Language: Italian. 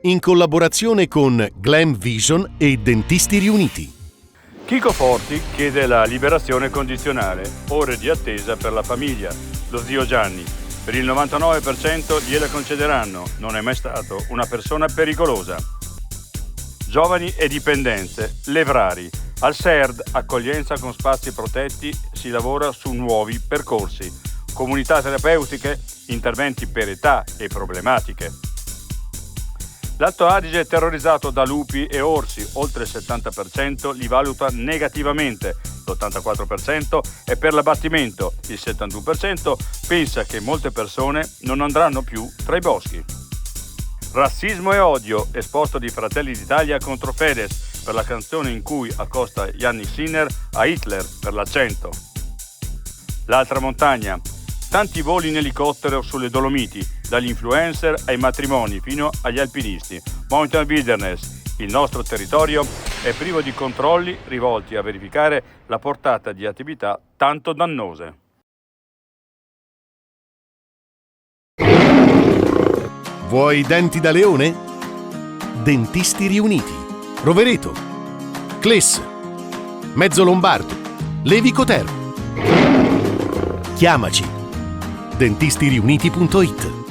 in collaborazione con Glam Vision e Dentisti Riuniti. Chico Forti chiede la liberazione condizionale, ore di attesa per la famiglia. Lo zio Gianni: per il 99% gliela concederanno, non è mai stato una persona pericolosa. Giovani e dipendenze, Levrari. Al SERD, accoglienza con spazi protetti, si lavora su nuovi percorsi. Comunità terapeutiche, interventi per età e problematiche. L'Alto Adige è terrorizzato da lupi e orsi, oltre il 70% li valuta negativamente, l'84% è per l'abbattimento, il 71% pensa che molte persone non andranno più tra i boschi. Razzismo e odio, esposto di Fratelli d'Italia contro Fedez per la canzone in cui accosta Jannik Sinner a Hitler per l'accento. L'altra montagna, tanti voli in elicottero sulle Dolomiti, dagli influencer ai matrimoni fino agli alpinisti. Mountain Wilderness, il nostro territorio è privo di controlli rivolti a verificare la portata di attività tanto dannose. Vuoi denti da leone? Dentisti Riuniti, Rovereto, Cles, Mezzo Lombardo, Levico Terme. Chiamaci. dentistiriuniti.it